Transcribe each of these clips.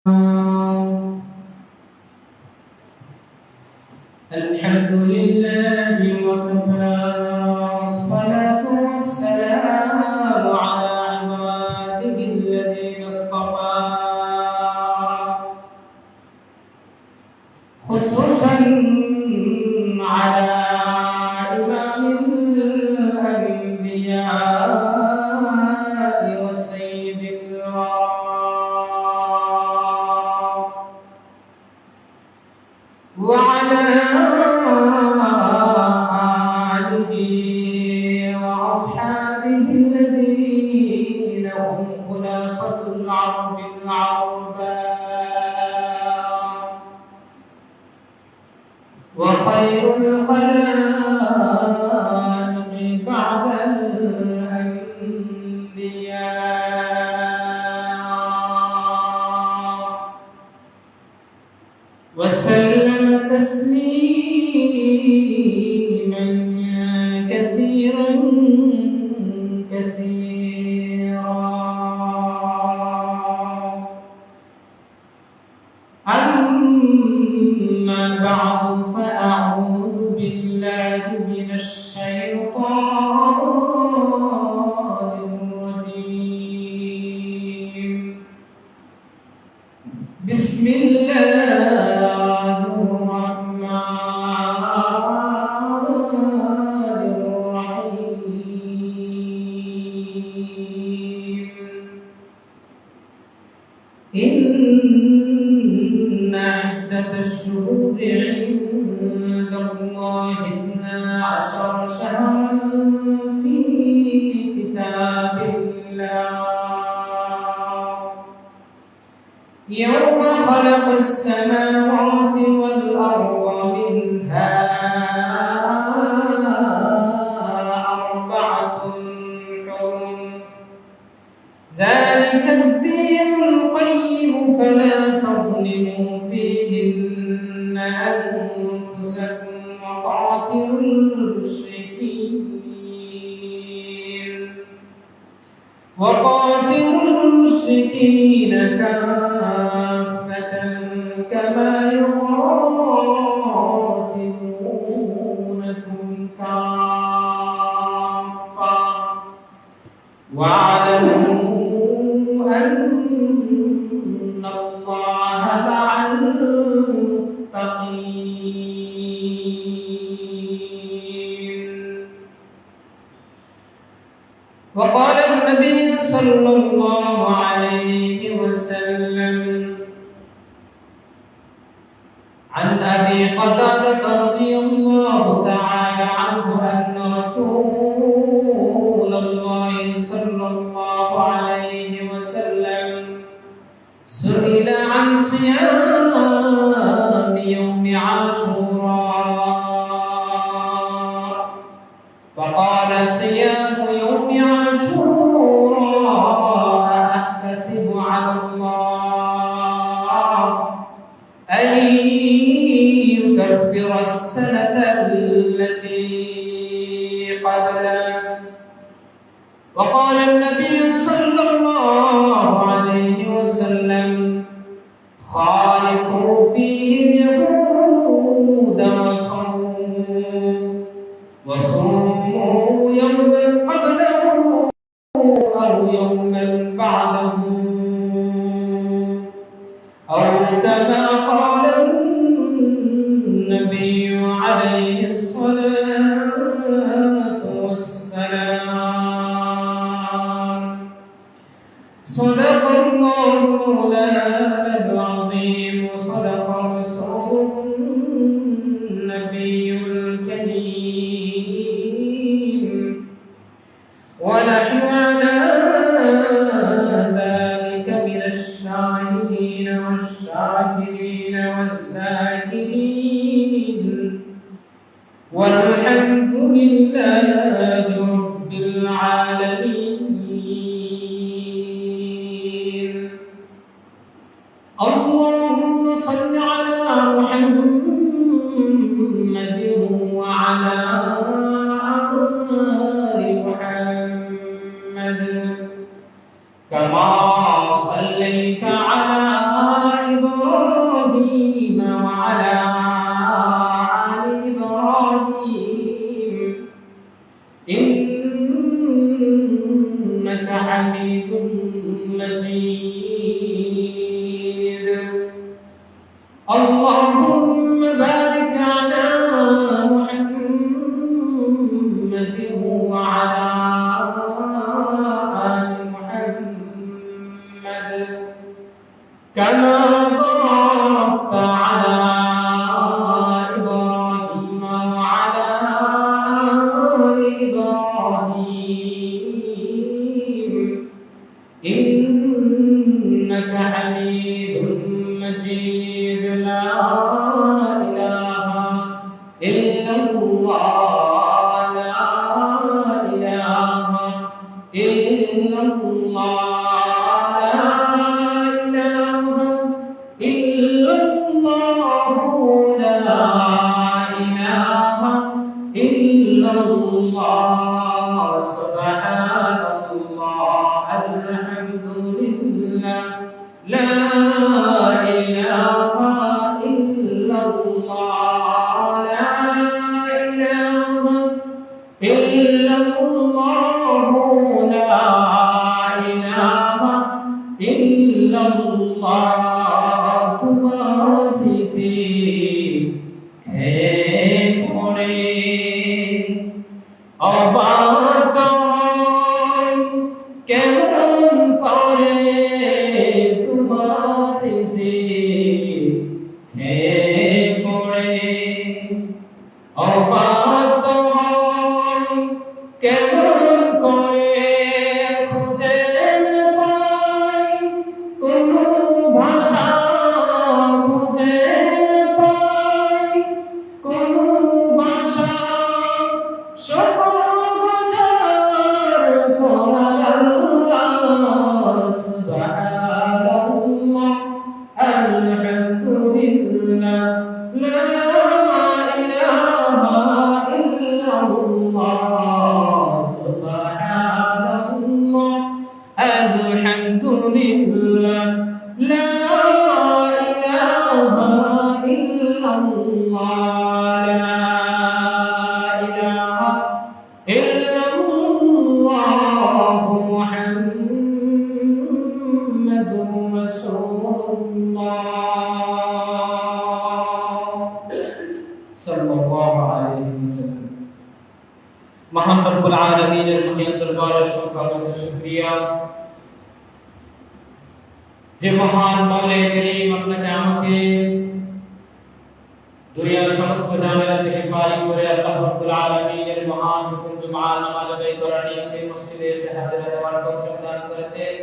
الحمد لله وكفى والصلاة والسلام على عباده الذين اصطفى خصوصا على إمام الأنبياء وسيد الورى وعلى آله وأصحابه الذين هم خلاصة العرب العرباء وخير الخلائق بعد الأنبياء وسلم تسليما كثيرا أما بعد فأعوذ بالله من الشيطان الرجيم بسم الله الرحمن الرحيم إن عدة الشهور عند الله 12 شهرا في كتاب الله يوم خلق السماوات والأرض منها 4 حرم ذلك الدين القيم فلا تظلموا فيهن أنفسكم وقاتلوا المشركين كافة كما يقاتلونكم كافة واعلموا أن الله مع المتقين. وقال النبي صلى الله عليه وسلم عن أبي قتادة رضي الله تعالى عنه أن رسول الله صلى الله عليه وسلم سئل عن صيام يوم عاشوراء فقال صيام يوم عاشوراء أحتسب على الله أن يكفر السنة التي قبله. وقال النبي صلى الله عليه وسلم خالفوا فيه اليهود وصوموا يوما قبله أو يوما بعده أو كما قال النبي عليه الصلاة والسلام. صدق الله مولانا العظيم وصدق رسوله النبي الكريم ونحن على ذلك من الشاهدين والشاكرين والذاكرين والحمد لله رب العالمين. اللهم صل على محمد وعلى آل محمد كما صليت على كما باركت على إبراهيم وعلى آل إبراهيم إنك حميد مجيد لا إله إلا الله لا إله إلا الله মহান রব্বুল আলামিনের মহিয়ান দরবারে সকল শুকরিয়া যে মহান মাওলানা করিম আপনাকে আমাকে দুনিয়ার সমস্ত ঝামেলা থেকে পারি করে আল্লাহ রব্বুল আলামিনের মহান হুকুম জুমআ নামাজ আদায় করার নিয়তে মসজিদে এসে হাজির হওয়ার তৌফিক দান করেছেন।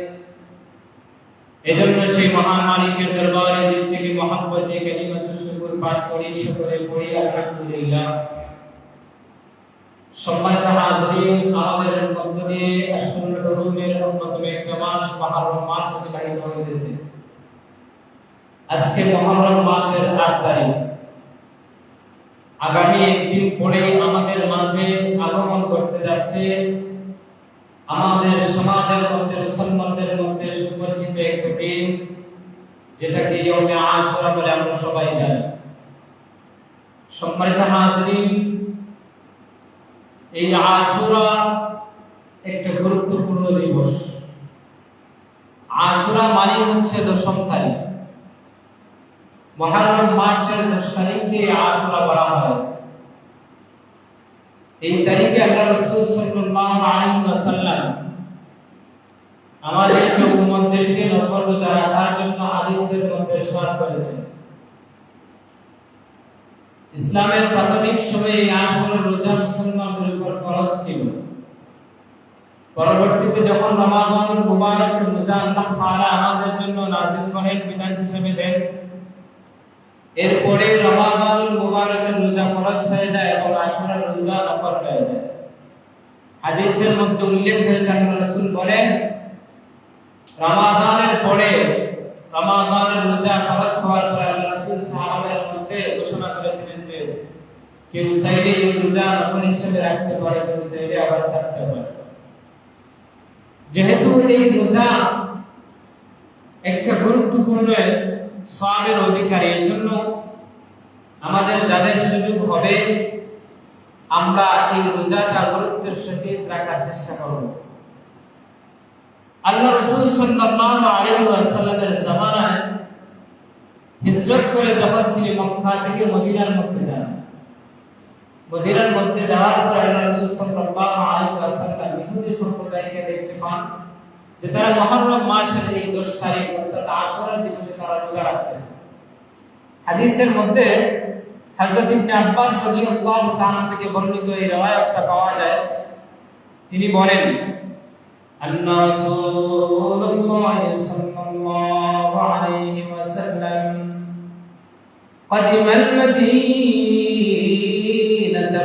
এজন্য সেই মহান মালিকের দরবারে দিল থেকে মহব্বতে কালিমাতুশ শুকর পাঠ করি, শুকরে পড়ি আলহামদুলিল্লাহ। সম্মানিত হাজিরিন, আমাদের মধ্য দিয়ে সুন্নাত রুমের অন্যতম একটা মাস মুহররম মাস অতিবাহিত হইতেছে। আজকে মুহররম মাসের 8 তারিখ। আগামী একদিন পরে আমাদের মাঝে আগমন করতে যাচ্ছে আমাদের সমাজের মধ্যে, মুসলমানদের মধ্যে সুপরিচিত একটা দিন, যেটাকে ইয়মে আশুরা বলে আমরা সবাই জানি। সম্মানিত হাজিরিন, এই আশুরা একটা গুরুত্বপূর্ণ দিবস। আশুরা মানে হচ্ছে 10ম তারিখ। মুহররম মাসের 10 তারিখকে আশুরা বলা হয়। এই তারিখে আল্লাহ রাসূল সাল্লাল্লাহু আলাইহি ওয়াসাল্লাম আমাদের উম্মতদেরকে নফল রোজা রাখার জন্য হাদিসের মধ্যে ইরশাদ করেছেন। ইসলামের প্রাথমিক সময়ে এই আশুরা রোজা মুসলমানদের উপর ফরজ ছিল। পরবর্তীতে যখন রমাদানুল মুবারক রোজা আল্লাহ তাআলা আমাদের জন্য নাযিল করেন, বিধান হিসেবে দেন, এরপরে রমাদানুল মুবারকের রোজা ফরজ হয়ে যায় এবং আশুরার রোজা নফল হয়ে যায়। হাদিসের মধ্যে উল্লেখ হয়েছে আল্লাহ রাসূল বলেন, রমাদানের পরে রমাদানের রোজা ফরজ হওয়ার পরে আল্লাহ রাসূল সাহাবাদের মধ্যে ঘোষণা করেছিলেন যে কেউ চাইলে এই রোজা নফল হিসেবে রাখতে পারে, কেউ চাইলে আবার ছাড়তে পারে। যেহেতু এই রোজা একটা গুরুত্বপূর্ণ সওয়াবের অধিকারী, এই জন্য আমাদের যাদের সুযোগ হবে আমরা এই রোজাটা গুরুত্বের সহিত রাখার চেষ্টা করব। আল্লাহ রাসূল সাল্লাল্লাহু আলাইহি ওয়াসাল্লামের জামানায় হিজরত করে যখন তিনি মক্কা থেকে মদিনার মধ্যে যান, মদিনার মধ্যে যাওয়ার পর আল্লাহ রাসূল সাল্লাল্লাহু আলাইহি ওয়াসাল্লাম ইহুদি সম্প্রদায়কে দেখতে পান যে তারা মুহররম মাসের এই 10 তারিখ অর্থাৎ আশুরার দিবসে তারা রোজা রাখতেছে। হাদিসের মধ্যে হযরত ইবনে আব্বাস রাদিয়াল্লাহু তাআলা থেকে বর্ণিত এই riwayatটা পাওয়া যায়। তিনি বলেন আন্না রাসূলুল্লাহ সাল্লাল্লাহু আলাইহি ওয়াসাল্লাম قدم المدينة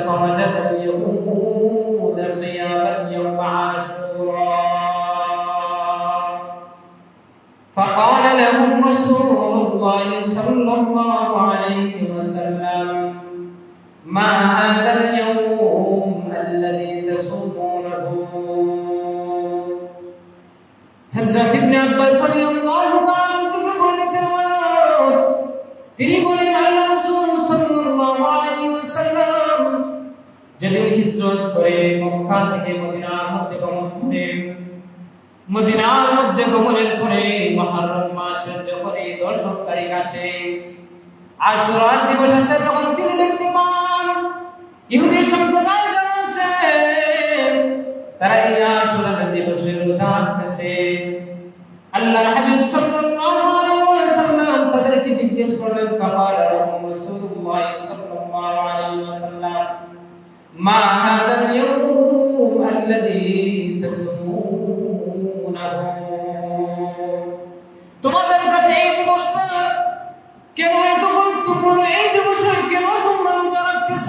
فوجد اليهود صياما يوم عاشوراء فقال لهم رسول الله صلى الله عليه وسلم ما هذا اليوم الذي تصومونه حضرت ابن عباس رضي الله تعالى থেকে বর্ণিত তিনি বলেন আল্লাহ রাসূল সাল্লাল্লাহু আলাইহি ওয়াসাল্লাম যেদিন হিজরত করে মক্কা থেকে মদিনার মধ্যে গমন করেন, মদিনার মধ্যে গমনের পরে মুহররম মাসের যখন 10 তারিখ আসে, আশুরার দিবস আসে, তখন তিনি দেখতে পান ইহুদি সম্প্রদায় যারা আছে তারা এই আশুরার দিবসে রোজা রাখতেছে। আল্লাহর হাবিব সাল্লাল্লাহু আলাইহি ওয়াসাল্লাম তাদেরকে জিজ্ঞেস করলেন, ফাকালা লাহুম রাসূলুল্লাহ সাল্লাল্লাহু আলাইহি ওয়াসাল্লাম মা হাযাল ইয়াওম আল্লাযী তাসুমুনাহু, তোমাদের কাছে এই দিবসটা কেন এত গুরুত্বপূর্ণ, এই দিবসে কেন তোমরা রোজা রাখতেছ?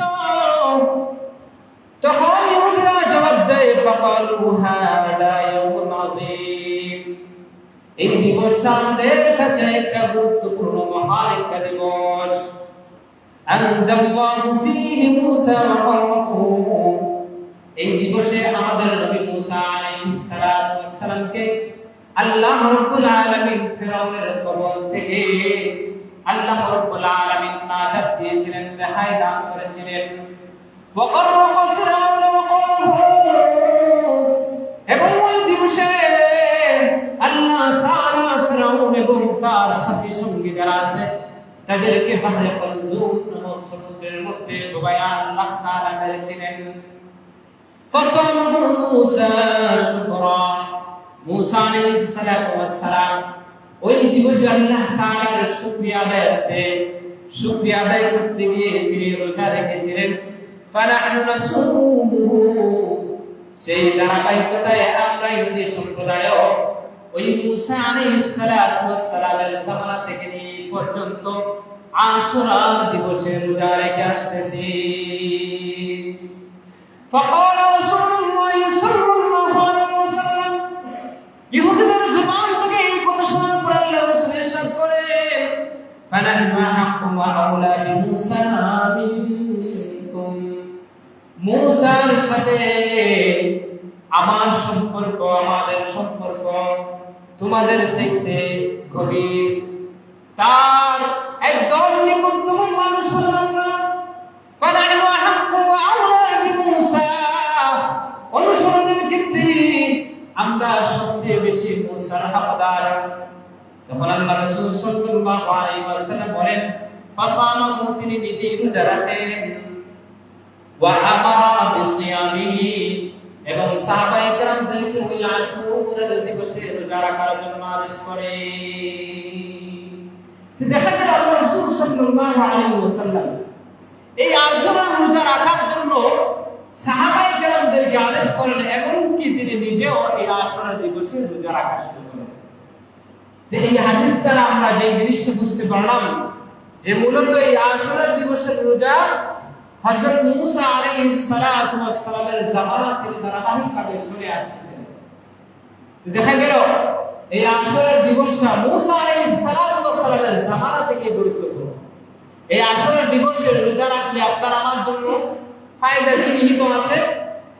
তখন ইহুদিরা জবাব দেয়, ফাকালু হাযা ইয়াওমুন আযীম, এই দিবসটা আমাদের কাছে একটা গুরুত্বপূর্ণ মহান একটা দিবস। আনজাল্লাহু ফীহি মূসা ওয়া কওমহু, এই দিবসে আমাদের নবী মূসা আলাইহিস সালাতু ওয়াস সালামকে আল্লাহ রাব্বুল আলামিন ফিরআউনের কবল থেকে আল্লাহ রাব্বুল আলামিন নাজাত দিয়েছিলেন, রেহাই দান করেছিলেন। ওয়া qarraqa ফিরআউন ওয়া কওমহু, এবং ওই দিবসে আল্লাহ তাআলা ফিরআউন এবং তার সাথী সঙ্গী যারা আছে তাদেরকে বাহরে কলজুম নামক সমুদ্রের মধ্যে ডুবাইয়া আল্লাহ তাআলা মেরেছিলেন। ফাসামাহু মূসা শুকরা, মূসা আলাইহিস সালাতু ওয়াস সালাম ওই দিবসে আল্লাহ তাআলার শুকরিয়া আদায় করতে গিয়ে তিনি রোজা রেখেছিলেন। ফানাহনু নাসুমুহু, সেই ধারাবাহিকতায় আমরা ইহুদি সম্প্রদায় ওই মূসা আলাইহিস সালাতু ওয়াস সালামের জামানা থেকে নিয়ে পর্যন্ত আশুরা দিবসে রোজা রেখে আসতেছি। ফাকালা রাসূলুল্লাহ সাল্লাল্লাহু আলাইহি ওয়াসাল্লাম, ইহুদিদের জবান থেকে এই কথা শোনার পর আল্লাহ রাসূল ইরশাদ করেন, ফানাহনু আহাক্কু ওয়া আউলা বিমূসা মিনকুম, মূসার সাথে আমার সম্পর্ক, আমাদের সম্পর্ক তোমাদের চাইতে গভীর। তার একদম নিকটতম মানুষ হলাম আমরা। ফানাহনু আহাক্কু ওয়া আউলা বিমূসা, অনুসরণের ক্ষেত্রে আমরা সবচেয়ে বেশি মূসার হকদার। তখন আল্লাহ রাসূল সাল্লাল্লাহু আলাইহি ওয়াসাল্লাম বলেন, ফাসামাহু, তিনি নিজেই রোজা রাখেন, ওয়া আমারা বিসিয়ামিহি, এবং সাহাবায়ে কেরামদেরকে ওই আশুরার দিবসে রোজা রাখার জন্য আদেশ করে। দেখা যায় আল্লাহ রাসূল সাল্লাল্লাহু আলাইহি ওয়াসাল্লাম এই আশুরার রোজা রাখার জন্য সাহাবায়ে কেরামদেরকে আদেশ করেন, এমনকি তিনি নিজেও এই আশুরার দিবসে রোজা রাখা শুরু করেন। এই হাদিস দ্বারা আমরা যে জিনিসটা বুঝতে পারলাম যে মূলত এই আশুরার দিবসের রোজা হযরত মূসা আলাইহিস সালাতু ওয়াস সালামের জামানা থেকে ধারাবাহিকভাবে চলে আসছে। দেখা গেল এই আশুরার দিবসটা মূসা আলাইহিস সালাতু ওয়াস সালামের জামানা থেকে গুরুত্বপূর্ণ। এই আশুরার দিবসে রোজা রাখলে আপনার আমার জন্য ফায়দা কি নিহিত আছে?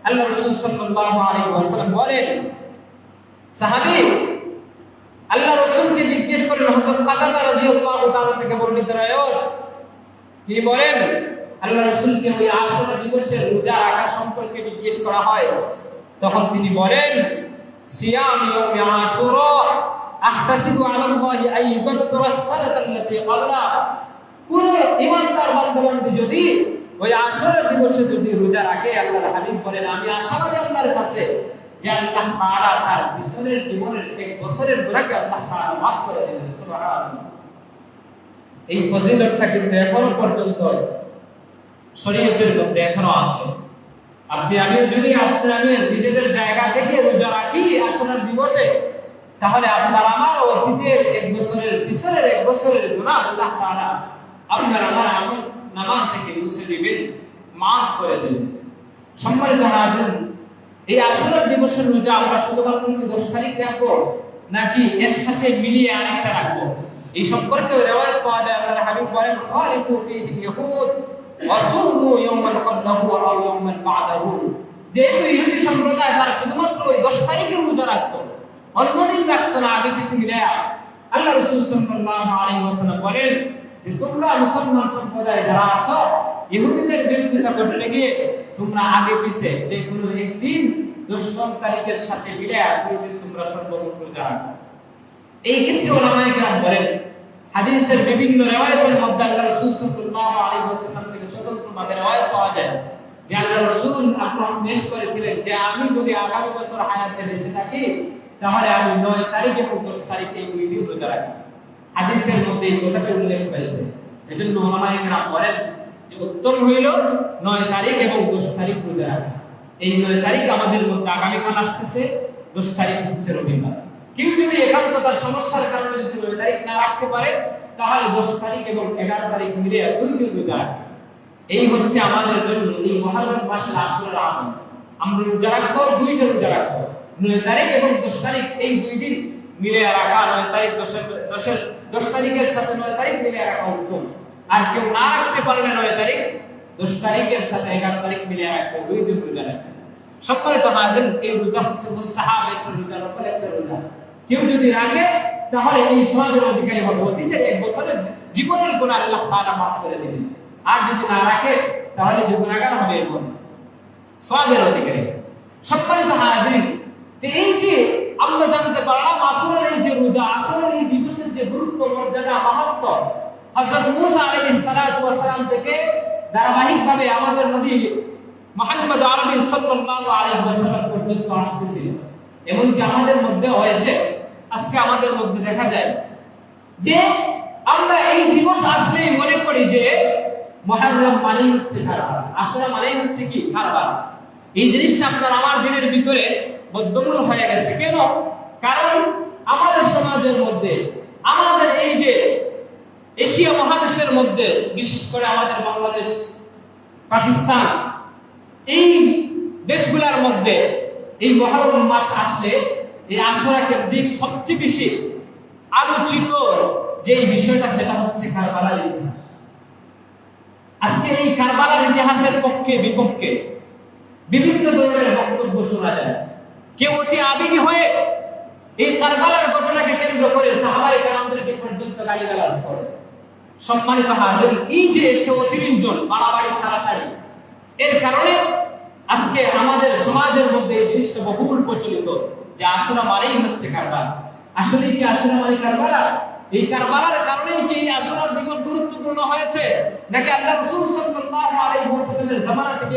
আল্লাহ রাসূল সাল্লাল্লাহু আলাইহি ওয়াসাল্লাম বলেন, সাহাবী আল্লাহ রাসূলকে জিজ্ঞেস করলেন, হযরত কাতাদা রাদিয়াল্লাহু তাআলা থেকে বর্ণিত রায়ত, তিনি বলেন আল্লাহ রাসূলকে ওই আশুরা দিবসের রোজা রাখা সম্পর্কে জিজ্ঞেস করা হয়, তখন তিনি বলেন, সিয়াম ইয়াউমি আশুরা আহতাসিবু আলা আল্লাহি আন ইউকাফিরা আস-সানাতা আল্লাতী ক্বাবলা, কোন ঈমানদার বান্দা যদি ওই আশুরা দিবসে যদি রোজা রাখে, আল্লাহর হাবিব বলেন, আমি আশাবাদী আল্লাহর কাছে যে আল্লাহ তাআলা তার পিছনের জীবনের 1 বছরের গুনাহকে আল্লাহ তাআলা মাফ করে দিলেন। সুবহানাল্লাহ। এই ফজিলতটা কিন্তু এখনো পর্যন্ত শরীয়তের মধ্যে এখনো আছে। আপনি আমিও যদি আপনাদের নিজেদের জায়গা থেকে রোজা রাখি আশুরার দিবসে, তাহলে আপনার আমার অতীতের 1 বছরের পিছনের 1 বছরের গুনাহ আল্লাহ তাআলা আপনার আমার আমল নামাজ থেকে মুছে দিবেন, মাফ করে দেবেন। সম্মানিত হাজির, এই আশুরার দিবসের রোজা আমরা শুধুমাত্র 10 তারিখ রাখবো নাকি এর সাথে মিলিয়ে আরেকটা রাখবো? এই সম্পর্কে রিওয়ায়াত পাওয়া যায়, আল্লাহর হাবিব বলেন খালিফু ফীহি ইয়াহুদ ওয়া সুমু ইয়াওমান ক্বাবলাহু আও ইয়াওমান বা'দাহু। যে ইহুদি সম্প্রদায় তারা শুধুমাত্র ওই 10 তারিখের রোজা রাখতো, অন্যদিন রাখতো না, আগে পিছিয়ে মিলায়া। আল্লাহ রাসূল সাল্লাল্লাহু আলাইহি ওয়াসাল্লাম বলেন যে তোমরা মুসলমান সম্প্রদায় যারা আছো, ইহুদিদের বিরুদ্ধে সংগঠনে গিয়ে তোমরা আগে পিছে যে কোনো একদিন 10 তারিখের সাথে মিলায়া ওই দিন তোমরা সর্বমোট রোজা রাখো। এই ক্ষেত্রে উলামায়ে কেরাম বলেন, হাদিসের বিভিন্ন রিওয়ায়াতের মধ্যে আল্লাহ রাসূল সাল্লাল্লাহু আলাইহি ওয়াসাল্লাম থেকে স্বতন্ত্রভাবে রিওয়ায়াত পাওয়া যায় যে আল্লাহ রাসূল আকরাম পেশ করেছিলেন যে আমি যদি আগামী বছর হায়াতে বেঁচে থাকি তাহলে আমি 9 তারিখ এবং 10 তারিখে দুই দিন রোজা রাখি। হাদিসের মধ্যে এই কথাটা উল্লেখ হয়েছে। এজন্য উলামায়ে কেরাম বলেন যে উত্তম হইল 9 তারিখ এবং 10 তারিখ রোজা রাখা। এই 9 তারিখ আমাদের মধ্যে আগামীকাল আসতেছে, 10 তারিখ হচ্ছে রবিবার। কেউ যদি একান্ত তার সমস্যার কারণে যদি 9 তারিখ না রাখতে পারে তাহলে 10 তারিখ এবং 11 তারিখ মিলে দুই দিন রোজা রাখা। এই হচ্ছে আমাদের জন্য এই মুহররম মাসের আসরের আমল। আমরা রোজা রাখবো, দুইটা রোজা রাখবো, 9 তারিখ এবং 10 তারিখ এই দুই দিন মিলে রাখা। 9 তারিখ 10 তারিখের সাথে 9 তারিখ মিলে রাখা উত্তম। আর কেউ না রাখতে পারলে 9 তারিখ 10 তারিখের সাথে 11 তারিখ মিলে রাখবে, দুই দিন রোজা রাখবে। সম্মানিত হাজির, এই রোজা হচ্ছে মুস্তাহাব একটা রোজা, নফল একটা রোজা। কেউ যদি রাখে তাহলে এই সওয়াবের অধিকারী হবে, অতীতের 1 বছরের জীবনের গুনাহ আল্লাহ তাআলা মাফ করে দিবেন। আর যদি না রাখে তাহলে যে গুনাহগার হবে এবং সওয়াবের অধিকারী। সম্মানিত হাজির, এই যে আমরা জানতে পারলাম আশুরার এই যে রোজা, আশুরার এই দিবসের যে গুরুত্ব, মর্যাদা, মাহাত্ম্য হযরত মূসা আলাইহিস সালাতু ওয়াস সালাম থেকে ধারাবাহিকভাবে আমাদের নবী মুহাম্মদ আরবি সাল্লাল্লাহু আলাইহি ওয়াসাল্লাম পর্যন্ত আসতেছিল। এমনকি আমাদের মধ্যে হয়েছে, আজকে আমাদের মধ্যে দেখা যায় যে আমরা এই দিবস আসলেই মনে করি যে মুহররম মানেই হচ্ছে কারবার, আশুরা মানেই হচ্ছে কি কারবার। এই জিনিসটা আপনার আমার দিনের ভিতরে বদ্ধমূল হয়ে গেছে। কেন? কারণ আমাদের সমাজের মধ্যে, আমাদের এই যে এশিয়া মহাদেশের মধ্যে, বিশেষ করে আমাদের বাংলাদেশ, পাকিস্তান, এই দেশগুলোর মধ্যে এই মুহররম মাস আসলে এই আশুরা কেন্দ্রিক সবচেয়ে বেশি আলোচিত যে বিষয়টা সেটা হচ্ছে কারবালার ইতিহাস। আজকে এই কারবালার ইতিহাসের পক্ষে বিপক্ষে বিভিন্ন ধরনের বক্তব্য শোনা যায়। কেউ অতি আবেগী হয়ে এই কারবালার ঘটনাকে কেন্দ্র করে সাহাবায়ে কেরামদেরকে পর্যন্ত গালিগালাজ করে। সম্মানিত হাজির, এই যে কেউ অতিরিঞ্জন বাড়াবাড়ি ছাড়াছাড়ি, এর কারণে আজকে আমাদের সমাজের মধ্যে এই জিনিসটা বহুল প্রচলিত যে আশুরা মানেই হচ্ছে কারবালা। আসলে কি আশুরা মানে কারবালা? এই কারবালার কারণেই কি এই আশুরার দিবস গুরুত্বপূর্ণ হয়েছে, নাকি আল্লাহ রাসূল সাল্লাল্লাহু আলাইহি ওয়াসাল্লামের জামানা থেকে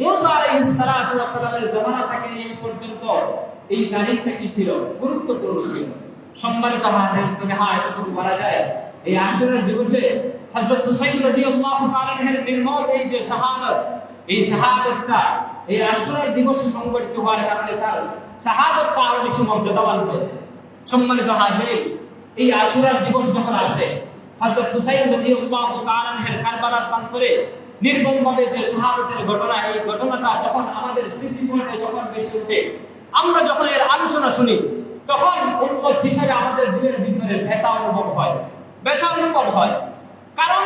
মুসা আলাইহিস সালাতু ওয়াস সালামের জামানা থেকে এই পর্যন্ত এই তারিখটা কি ছিল? গুরুত্বপূর্ণ ছিল। সম্মানিত হাজির, তবে হ্যাঁ, এটুকু বলা যায় এই আশুরার দিবসে হযরত হুসাইন রাদিয়াল্লাহু তাআলা এর নির্মল এই যে শাহাদাত, এই শাহাদাতটা এই আশুরার দিবসে সংঘটিত হওয়ার কারণে তার শাহাদাতটা আরো বেশি মর্যাদাবান হয়েছে। সম্মানিত হাজির, এই আশুরার দিবস যখন আসে, হযরত হুসাইন রাদিয়াল্লাহু তাআলা এর কারবালার প্রান্তরে নির্মমভাবে যে শাহাদাতের ঘটনা, এই ঘটনাটা যখন আমাদের স্মৃতিপটে যখন বেশি ওঠে, আমরা যখন এর আলোচনা শুনি, তখন উম্মত হিসেবে আমাদের দিলের ভিতরে ব্যথা অনুভব হয়। কারণ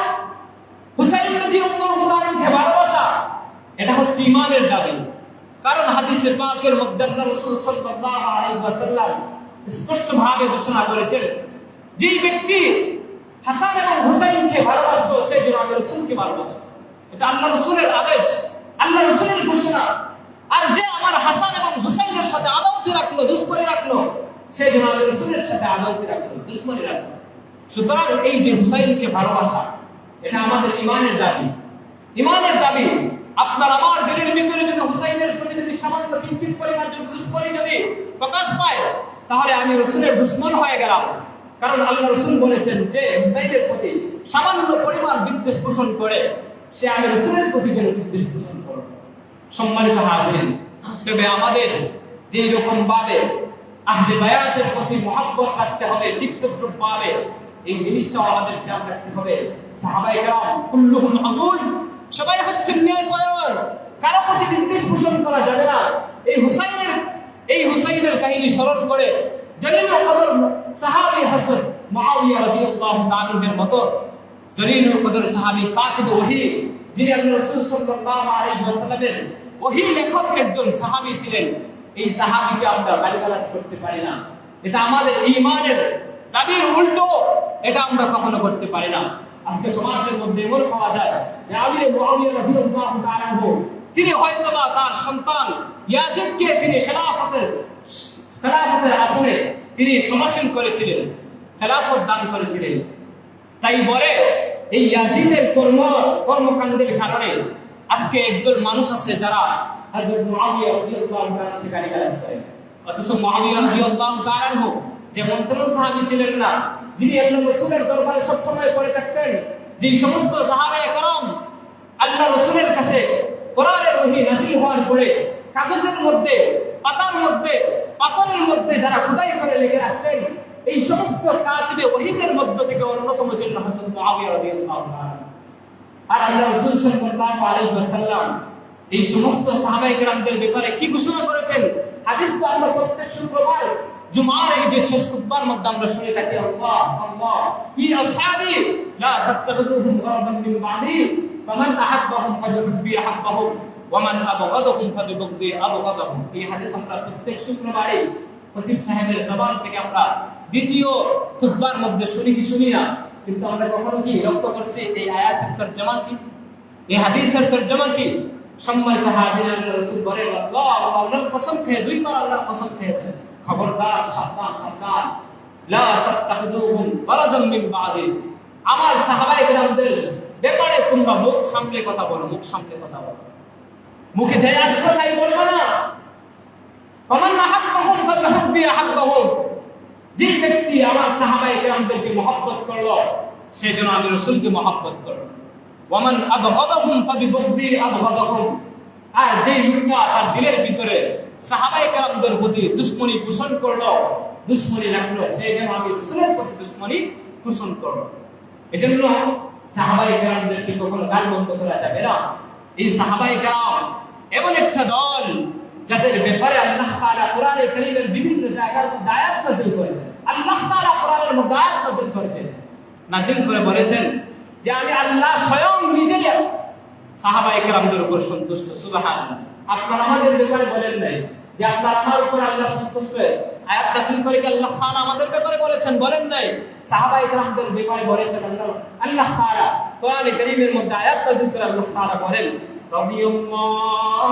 হুসাইন রাদিয়াল্লাহু তাআলাকে ভালোবাসা এটা হচ্ছে ঈমানের দাবি। কারণ হাদিসের পাকের মধ্যে আল্লাহ রাসূল সাল্লাল্লাহু আলাইহি ওয়াসাল্লাম স্পষ্টভাবে ঘোষণা করেছেন, যে ব্যক্তি হাসান এবং হুসাইনকে ভালোবাসবে সে যেন আমি রাসূলকে ভালোবাসে। এটা আল্লাহ রাসূলের আদেশ, আল্লাহ রাসূলের ঘোষণা। আর যে আমার হাসান এবং হুসাইনের সাথে আদাওয়াতি রাখলো, দুশমনি রাখলো, সে যেন আমি রাসূলের সাথে আদাওয়াতি রাখলো, দুশমনি রাখলো। সুতরাং এই যে হুসাইনকে ভালোবাসা, এটা আমাদের ঈমানের দাবি। আপনার আমার দিলের ভিতরে যদি হুসাইনের প্রতি যদি সামান্য কিঞ্চিত পরিমাণ যদি দুশ্মনী যদি প্রকাশ পায়, তাহলে আমি রাসূলের দুশমন হয়ে গেলাম। কারণ আল্লাহ রাসূল বলেছেন যে হুসাইনের প্রতি সামান্য পরিমাণ বিদ্বেষ পোষণ করে সে আমি রাসূলের প্রতি যেন বিদ্বেষ পোষণ করে। সম্মানিত হাজিরিন, তবে আমাদের যে রকম ভাবে আহলে বায়াতের প্রতি মহব্বত রাখতে হবে, তীব্র ভাবে এই জিনিসটাও আমাদের খেয়াল রাখতে হবে। সাহাবায়ে কেরাম কুল্লুহুম আদুল, সবাই হচ্ছেন ন্যায়পরায়ণ, কারো প্রতি বিদ্বেষ পোষণ করা যাবে না। এই হুসাইনের কাহিনী স্মরণ করে জলিলুল কদর সাহাবী হযরত মুআবিয়া রাদিয়াল্লাহু তাআলার মতো জলিলুল কদর সাহাবী কাতিব ওহী, যিনি আল্লাহর রাসূল সাল্লাল্লাহু আলাইহি ওয়াসাল্লামের ওহী লেখক একজন সাহাবী ছিলেন, এই সাহাবীকে আমরা গালিগালাজ করতে পারি না। এটা আমাদের ঈমানের দাবির উল্টো, এটা আমরা কখনো করতে পারি না। আজকে সমাজের মধ্যে এমন পাওয়া যায় যে আমির মুআবিয়া রাদিয়াল্লাহু তাআলা তিনি হয়তোবা তার সন্তান ইয়াজিদকে তিনি খেলাফতের আসনে তিনি সমাসীন করেছিলেন, খেলাফত দান করেছিলেন। তাই বলে এই ইয়াজিদের কর্মকাণ্ডের কারণে আজকে একদল মানুষ আছে যারা হযরত মুআবিয়া রাদিয়াল্লাহু তাআলাকে গালিগালাজ করে। অথচ মুআবিয়া রাদিয়াল্লাহু তাআলা যে মন্তরণ সাহাবী ছিলেন না, যিনি আল্লাহর রাসূলের দরবারে সব সময় পড়ে থাকতেন, যে সমস্ত সাহাবায়ে কেরাম আল্লাহর রাসূলের কাছে কোরআনের ওহী নাযিল হওয়ার পরে কাগজের মধ্যে, পাতার মধ্যে, পাথরের মধ্যে যারা খোদাই করে লিখে রাখতেন, এই সমস্ত কাতিবে ওহীদের মধ্য থেকে অন্যতম ছিলেন হযরত মুআবিয়া রাদিয়াল্লাহু তাআলা। আর আল্লাহর রাসূল সাল্লাল্লাহু আলাইহি ওয়াসাল্লাম এই সমস্ত সাহাবায়ে কেরামদের ব্যাপারে কি ঘোষণা করেছেন? হাদিস তো আমরা প্রত্যেক শুক্রবার জুমার এই যে শেষ খুতবার মধ্যে আমরা শুনে থাকি, আল্লাহ আল্লাহ ফি আসহাবি লা তাত্তাখিযুহুম গারাদান মিন বাদি ফামান আহাব্বাহুম ফাবিহুব্বি আহাব্বাহুম ওয়া মান আবগাদাহুম ফাবিবগদি আবগাদাহুম। এই হাদিস আমরা প্রত্যেক শুক্রবারে খতিব সাহেবের জবান থেকে আমরা দ্বিতীয় খুতবার মধ্যে শুনি না, কিন্তু আমরা কখনো কি লক্ষ্য করছি এই আয়াতের তরজমা কি, এই হাদিসের তরজমা কি? সম্মানিত হাজিরিন, আল্লাহর রাসূল বলেন আল্লাহ আল্লাহর কসম খেয়ে দুইবার আল্লাহর কসম খেয়েছেন, খবরদার, সাবধান সাবধান, লা তাত্তাখিযুহুম গারাদান মিন বাদি। আমার সাহাবায়ে কেরামদের ব্যাপারে তোমরা মুখ সামলে কথা বলো, মুখ সামলে কথা বলো, মুখে যাই আসবে তাই বলবো না। ফামান আহাব্বাহুম ফাবিহুব্বি আহাব্বাহুম, যে ব্যক্তি আমার সাহাবায়ে কেরামদেরকে মহব্বত করলো সে যেন আমি রাসূলকে মহব্বত করলো। ওয়া মান আবগাদাহুম ফাবিবগদি আবগাদাহুম, আর যে লোকটা তার দিলের ভিতরে সাহাবায়ে কেরামদের প্রতি দুশমনী পোষণ করলো, দুশমনী রাখলো, সে যেন আমি রাসূলের প্রতি দুশমনী পোষণ করলো। এজন্য সাহাবায়ে কেরামদেরকে কখনো গালমন্দ করা যাবে না। এই সাহাবায়ে কেরাম এমন একটা দল যাদের ব্যাপারে আল্লাহ তাআলা কোরআনে কারীমের বিভিন্ন জায়গার মধ্যে আয়াত নাযিল করেছেন। আল্লাহ তাআলা কোরআনের মধ্যে আয়াত নাযিল করেছেন, নাযিল করে বলেছেন যে আমি আল্লাহ স্বয়ং নিজেই সাহাবায়ে কেরামদের উপর সন্তুষ্ট। সুবহানাল্লাহ। আপনারা আমাদের ব্যাপারে বলেন নাই যে আপনার আমার উপর আল্লাহ সন্তুষ্ট? আয়াত নাযিল করে কি আল্লাহ তাআলা আমাদের ব্যাপারে বলেছেন? বলেন নাই। সাহাবায়ে কেরামদের ব্যাপারে বলেছেন আল্লাহ তাআলা কোরআনে কারীমের মধ্যে আয়াত নাযিল করে আল্লাহ তাআলা বলেন রাদিয়াল্লাহু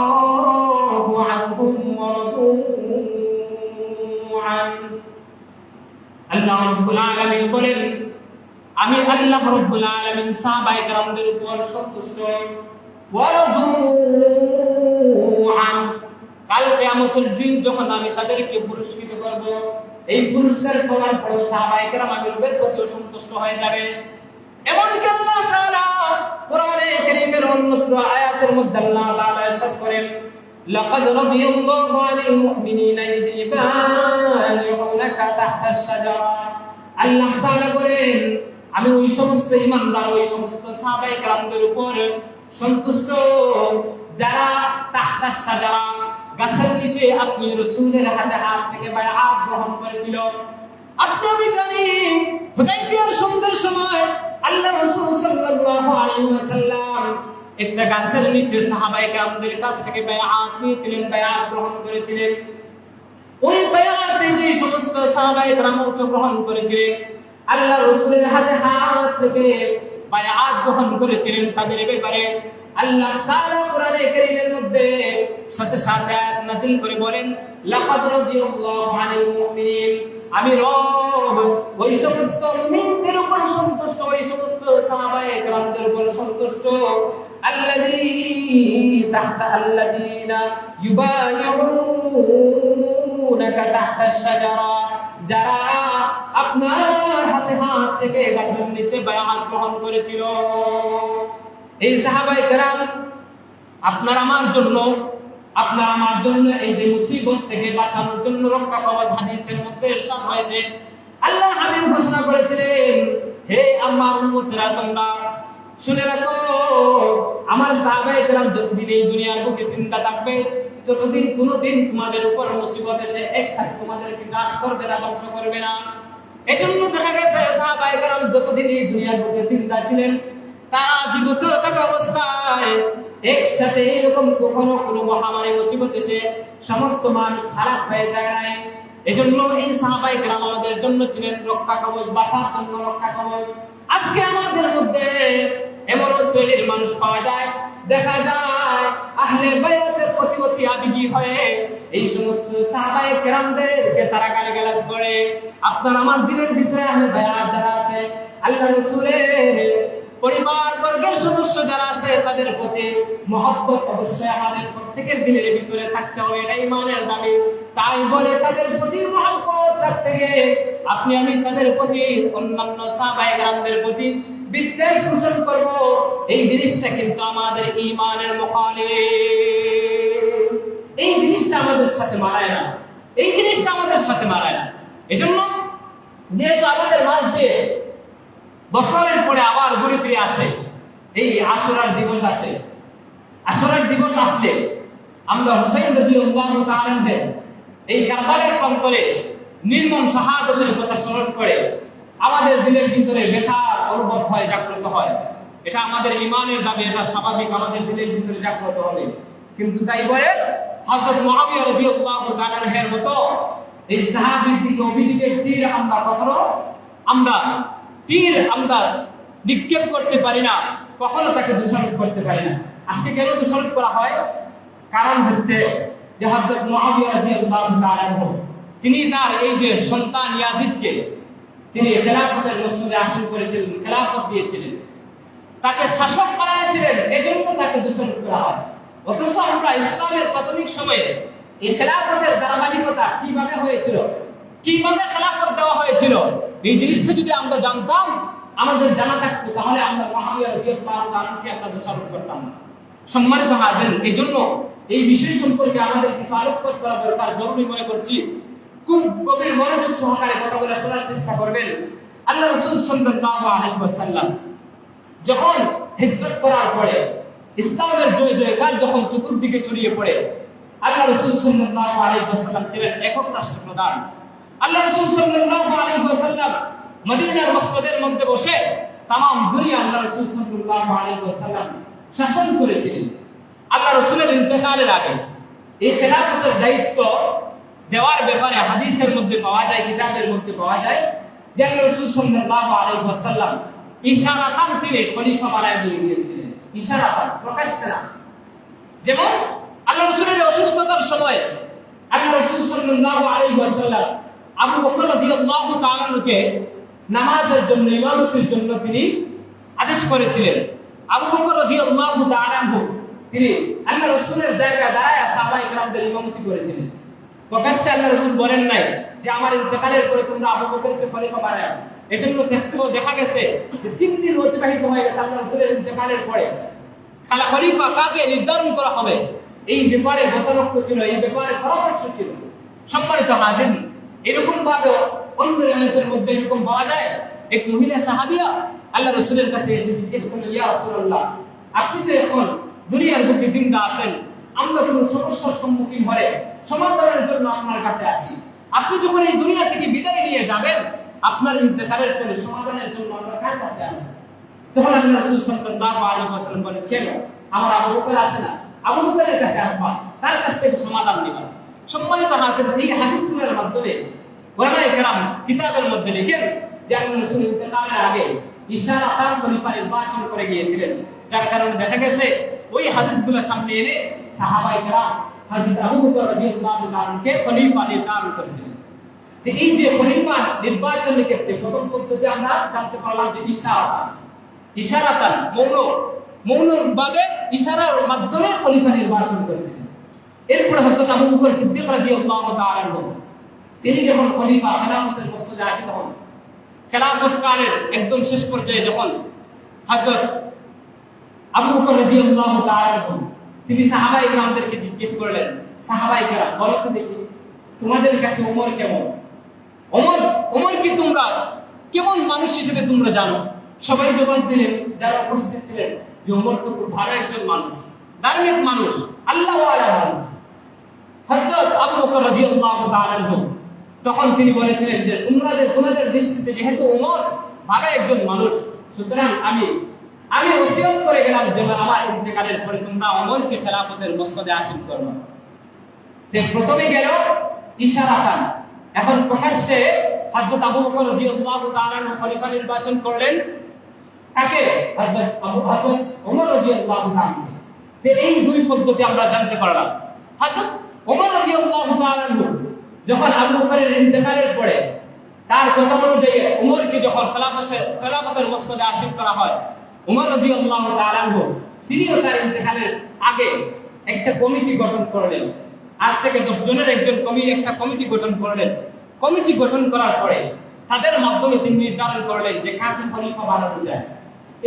আনহুম ওয়া রাদু আন। আল্লাহ রাব্বুল আলামিন বলেন আমি আল্লাহ রাব্বুল আলামিন সাহাবায়ে কেরামদের উপর সন্তুষ্ট। ওয়া রাদু আন, কাল কিয়ামতের দিন যখন আমি তাদেরকে পুরস্কৃত করব, এই পুরস্কার পাওয়ার পর সাহাবায়ে কেরাম আমার প্রতি সন্তুষ্ট হয়ে যাবে। এমন কি আল্লাহ তাআলা কোরআনে কারীমের অন্যত্র আয়াতের মধ্যে আল্লাহ তাআলা ইরশাদ করেন লাকাদ রাদিয়াল্লাহু আনিল মুমিনিনা ইয ইবায়িউনাকা তাহতাশ শাজারা। আল্লাহ তাআলা বলেন আমি ওই সমস্ত ঈমানদার, ওই সমস্ত সাহাবায়ে কেরামদের উপর সন্তুষ্ট যারা তাহতাশ শাজারা, গাছের নিচে আপনি রাসূলের হাতে হাত থেকে বায়াত গ্রহণ করেছিল। আমি জানি হুদাইবিয়ার সন্ধির সময় আল্লাহ রাসূল সাল্লাল্লাহু আলাইহি ওয়াসাল্লাম একটা গাছের নিচে সাহাবায়ে কেরামদের কাছ থেকে বায়াত নিয়েছিলেন, বায়াত গ্রহণ করেছিলেন। ওই বায়াতে যে সমস্ত সাহাবায়ে কেরাম অংশগ্রহণ করেছিলেন, আল্লাহ রাসূলের হাতে হাত থেকে বায়াত গ্রহণ করেছিলেন, তাদের ব্যাপারে আল্লাহ তাআলা কোরআনে কারীমের মধ্যে সাথে সাথে আয়াত নাযিল করে বলেন লাকাদ রাদিয়াল্লাহু আনিল মুমিনিন, আমি রব ওই সমস্ত মুমিনদের উপর সন্তুষ্ট, ওই সমস্ত সাহাবায়ে কেরামদের উপর সন্তুষ্ট আল্লাযীনা ইউবাইউনাকা তাহতা আশ-শাজারা, যারা আপনার হাতে হাত থেকে গাছের নিচে বায়াত গ্রহণ করেছিল। এই সাহাবায়ে কেরাম আপনার আমার জন্য এই যে মুসিবত থেকে বাঁচানোর জন্য রক্ষা কবচ, হাদিসের মধ্যে ইরশাদ হয়েছে আল্লাহর হাবিব ঘোষণা করেছিলেন, হে আমার উম্মতরা তোমরা শুনে রাখো, আমার সাহাবায়ে কেরাম যতদিন এই দুনিয়ার বুকে জিন্দা থাকবে ততদিন কোনোদিন তোমাদের উপর মুসিবত এসে একসাথে তোমাদেরকে গ্রাস করবে না, ধ্বংস করবে না। এজন্য দেখা গেছে সাহাবায়ে কেরাম যতদিন এই দুনিয়ার বুকে জিন্দা ছিলেন তারা জীবিত থাকা অবস্থায় একসাথে এরকম কখনো কোনো মহামারী মুসিবত এসে সমস্ত মানুষ খারাপ হয়ে যায় নাই। এজন্য এই সাহাবায়ে কেরাম আমাদের জন্য ছিলেন রক্ষা কবচ, বাঁচার জন্য রক্ষা কবচ। আজকে আমাদের মধ্যে এমন শ্রেণীর মানুষ পাওয়া যায়, দেখা যায় আহলে বায়াতের প্রতি অতি আবেগী হয়ে এই সমস্ত সাহাবায়ে কেরামদেরকে তারা গালিগালাজ করে। আপনার আমার দিনের ভিতরে আহলে বায়াত যারা আছে, আল্লাহর রাসূলের পরিবার বর্গের সদস্য যারা আছে, তাদের প্রতি মহব্বত অবশ্যই আমাদের প্রত্যেকের দিনের ভিতরে থাকতে হবে, এটা ঈমানের দাবি। তাই বলে তাদের প্রতি মহব্বত রাখতে গিয়ে আপনি আমি তাদের প্রতি, অন্যান্য সাহাবায়ে কেরামদের প্রতি বিদ্বেষ পোষণ করব, এই জিনিসটা কিন্তু আমাদের ঈমানের মুখালিফ। এই জিনিসটা আমাদের সাথে মানায় না, এই জিনিসটা আমাদের সাথে মানায় না। এজন্য যেহেতু আমাদের মাঝ দিয়ে বছরের পরে আবার ঘুরে ফিরে আসে এই আশুরার দিবস আসে, আশুরার দিবস আসলে আমরা হুসাইন রাদিয়াল্লাহু তাআলা আনহু এই কারবালার প্রান্তরে নির্মম শাহাদাতের কথা স্মরণ করে আমাদের দিলের ভিতরে ব্যথা অনুভব হয়, জাগ্রত হয়। এটা আমাদের ঈমানের দাবি, এটা স্বাভাবিক, আমাদের দিলের ভিতরে জাগ্রত হবে। কিন্তু তাই বলে হযরত মুআবিয়া রাদিয়াল্লাহু তাআলা আনহুর মতো এই সাহাবীর দিকে অভিযোগের তীর আমরা নিক্ষেপ করতে পারি না, কখনো তাকে দোষারোপ করতে পারি না। আজকে কেন দোষারোপ করা হয়? কারণ হচ্ছে যে হযরত মুআবিয়া রাদিয়াল্লাহু তাআলা আনহু তিনি তার এই যে সন্তান ইয়াজিদকে তিনি খেলাফতের মসনদে আসীন করেছিলেন, খেলাফত দিয়েছিলেন, তাকে শাসক বানিয়েছিলেন, এজন্য তাকে দোষারোপ করা হয়। অথচ আমরা ইসলামের প্রাথমিক সময়ে এই খেলাফতের ধারাবাহিকতা কিভাবে হয়েছিল, কিভাবে খেলাফত দেওয়া হয়েছিল, এই জিনিসটা যদি আমরা জানতাম, আমাদের জানা থাকতো, তাহলে আমরা মুআবিয়া রাদিয়াল্লাহু তাআলাকে আমরা দোষারোপ করতাম না। সম্মানিত হাজির, এই জন্য এই বিষয় সম্পর্কে আমাদের কিছু আলোকপাত করা দরকার, জরুরি মনে করছি। খুব গভীর মনোযোগ সহকারে কথাগুলো শোনার চেষ্টা করবেন। আল্লাহ রাসূল সাল্লাল্লাহু আলাইহি ওয়াসাল্লাম যখন হিজরত করার পরে ইসলামের জয় জয়কার যখন চতুর্দিকে ছড়িয়ে পড়ে, আল্লাহ রাসূল সাল্লাল্লাহু আলাইহি ওয়াসাল্লাম ছিলেন একক রাষ্ট্রপ্রধান। আল্লাহ রাসূল সাল্লাল্লাহু আলাইহি ওয়াসাল্লাম মদিনার মসজিদের মধ্যে বসে तमाम দুনিয়া আল্লাহ রাসূল সাল্লাল্লাহু আলাইহি ওয়াসাল্লাম শাসন করেছিলেন। আল্লাহ রাসূলের ইন্তেকালের আগে এই খেলাফতের দায়িত্ব দেওয়ার ব্যাপারে হাদিসের মধ্যে পাওয়া যায়, কিতাবের মধ্যে পাওয়া যায় যে আল্লাহ রাসূল সাল্লাল্লাহু আলাইহি ওয়াসাল্লাম ইশারাতান তিনি খলিফা বানায় দিয়েছিলেন, ইশারাতান, প্রকাশ্যে না। যেমন আল্লাহ রাসূলের অসুস্থতার সময় আল্লাহ রাসূল সাল্লাল্লাহু আলাইহি ওয়াসাল্লাম আবু বকর রাদিয়াল্লাহু তাআলা কে নামাজের জন্য, ইমামতির জন্য তিনি আদেশ করেছিলেন। আবু বকর রাদিয়াল্লাহু তাআলা তিনি আল্লাহ রাসূলের জায়গায় দাঁড়ায় সাহাবায়ে কেরামদের ইমামতি করেছিলেন। প্রকাশ্যে আল্লাহ রাসূল বলেন নাই যে আমার ইন্তেকালের পরে তোমরা আবু বকরকে খলিফা বানাও। এজন্য দেখা গেছে যে 3 দিন অতিবাহিত হয়ে গেছে আল্লাহ রাসূলের ইন্তেকালের পরে। খলিফা কাকে নির্ধারণ করা হবে এই ব্যাপারে মতানক্য ছিল, এই ব্যাপারে পরামর্শ ছিল। সম্মানিত হাজির, এরকম ভাবে অন্য রিওয়ায়াতের মধ্যে এরকম পাওয়া যায়, এক মহিলা সাহাবিয়া আল্লাহ রাসূলের কাছে এসে জিজ্ঞেস করলেন, ইয়া রাসূলুল্লাহ, আপনি তো এখন দুনিয়ার বুকে জিন্দা আছেন, আমরা কোনো সমস্যার সম্মুখীন হলে সমাধানের জন্য আপনার কাছে আসি। আপনি যখন এই দুনিয়া থেকে বিদায় নিয়ে যাবেন, আপনার ইন্তেকালের পরে সমাধানের জন্য আমরা কার কাছে আসব? তখন আল্লাহ রাসূল সাল্লাল্লাহু আলাইহি ওয়াসাল্লাম বলেন, কেন, আমার আবু বকর আছে না, আবু বকরের কাছে আসবা, তার কাছ থেকে সমাধান নিবা। সম্মানিত হাজির, এই হাদিসগুলোর মাধ্যমে ওলামায়ে কেরাম কিতাবের মধ্যে লিখেন যে আল্লাহ রাসূল ইন্তেকালের আগে ইশারাতান খলিফা নির্বাচন করে গিয়েছিলেন, যার কারণে দেখা গেছে ওই হাদিসগুলো সামনে এনে সাহাবায়ে কেরাম হযরত আবু বকর রাদিয়াল্লাহু তাআলাকে খলিফা নির্ধারণ করেছিলেন। যে এই যে খলিফা নির্বাচনের ক্ষেত্রে প্রথম পদ্ধতি আমরা জানতে পারলাম যে ইশারাতান, মৌন মৌনভাবে ইশারার মাধ্যমে খলিফা নির্বাচন করেছিলেন। এরপরে হযরত আবু বকর সিদ্দিক রাদিয়াল্লাহু তাআলা আনহু তিনি যখন খলিফা খেলাফতের মসনদে আসীন হন, খেলাফত কালের একদম শেষ পর্যায়ে যখন হযরত আবু বকর রাদিয়াল্লাহু তাআলা আনহু তিনি সাহাবায়ে কেরামদেরকে জিজ্ঞেস করলেন, সাহাবায়ে কেরাম বলো তো দেখি তোমাদের কাছে ওমর কেমন? ওমর কি তোমরা কেমন মানুষ হিসেবে তোমরা জানো? সবাই জবাব দিলেন, যারা উপস্থিত ছিলেন, যে ওমর তো খুব ভালো একজন মানুষ, ধার্মিক মানুষ, আল্লাহওয়ালা মানুষ। হযরত আবু বকর রাদিয়াল্লাহু তাআলা আনহু তখন তিনি বলেছিলেন যে তোমাদের দৃষ্টিতে যেহেতু ওমর ভালো একজন মানুষ, সুতরাং আমি ওসিয়ত করে গেলাম যে আমার ইন্তেকালের পরে তোমরা ওমরকে খেলাফতের মসনদে আসীন করবে। যে প্রথমে গেল ইশারাতান, এখন প্রকাশ্যে হযরত আবু বকর রাদিয়াল্লাহু তাআলা আনহু খলিফা নির্বাচন করলেন কাকে? হযরত ওমর রাদিয়াল্লাহু তাআলা। যে এই দুই পদ্ধতি আমরা জানতে পারলাম। হযরত ওমর রাদিয়াল্লাহু তাআলা আনহু যখন আবু বকরের ইন্তেকালের পরে তার কথা অনুযায়ী ওমরকে যখন খেলাফতের মসনদে আসীন করা হয়, ওমর রাদিয়াল্লাহু তাআলা আনহু তিনিও তার ইন্তেকালের আগে একটা কমিটি গঠন করলেন। 8 থেকে 10 জনের একটা কমিটি গঠন করলেন। কমিটি গঠন করার পরে তাদের মাধ্যমে তিনি নির্ধারণ করলেন যে কাকে খলিফা বানানো যায়।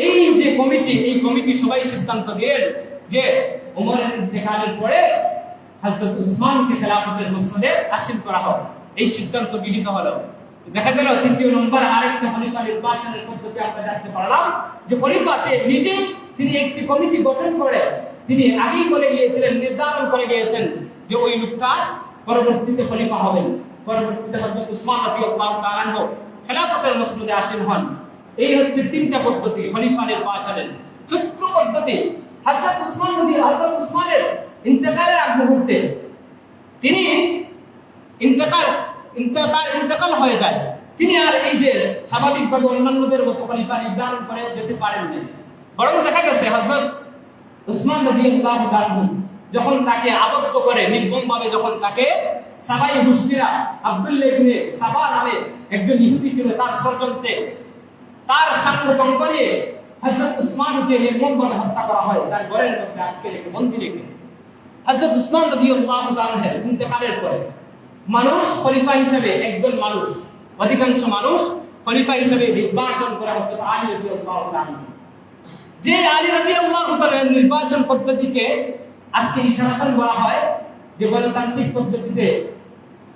এই কমিটি সবাই সিদ্ধান্ত নিলেন যে ওমরের ইন্তেকালের পরে হযরত উসমানকে খেলাফতের মসনদে আসীন করা হবে। এই সিদ্ধান্ত গৃহীত হলো। দেখা গেল তৃতীয় নম্বর আরেকটা খলিফা নির্বাচনের পদ্ধতি আমরা জানতে পারলাম যে খলিফাতে নিজেই তিনি একটি কমিটি গঠন করে তিনি আগেই বলে গিয়েছিলেন, নির্ধারণ করে গিয়েছেন যে ওই লোকটা পরবর্তীতে খলিফা হবেন। পরবর্তীতে হযরত উসমান রাদিয়াল্লাহু তাআলা আনহু খেলাফতের মসনদে আসীন হন। এই হচ্ছে তিনটা পদ্ধতি খলিফা নির্বাচনের। চতুর্থ পদ্ধতি হযরত উসমানের ইন্তেকালের আগ মুহূর্তে তিনি ইন্তেকাল হয়ে যায়। তিনি আর এই যে স্বাভাবিকভাবে অন্যান্যদের মতো খলিফা নির্ধারণ করে যেতে পারেন না, বরং দেখা গেছে হযরত উসমান রাদিয়াল্লাহু তাআলা যখন তাকে আবদ্ধ করে নির্মমভাবে, যখন তাকে সাবাই মুশরিকরা আব্দুল্লাহ ইবনে সাবা নামে একজন ইহুদি ছিল তার ষড়যন্ত্রে তার সাংগঠন করে হযরত উসমানকে নির্মমভাবে হত্যা করা হয়, তার ঘরের মধ্যে আটকে রেখে বন্দী রেখে। হযরত উসমান রাদিয়াল্লাহু তাআলা ইন্তেকালের পরে মানুষ খলিফা হিসেবে একজন মানুষ, অধিকাংশ মানুষ খলিফা হিসেবে নির্বাচন করা হচ্ছে আলী রাদিয়াল্লাহু তাআলা। যে আলী রাদিয়াল্লাহু তাআলার নির্বাচন পদ্ধতিকে আজকে ইশারাতান বলা হয়, যে গণতান্ত্রিক পদ্ধতিতে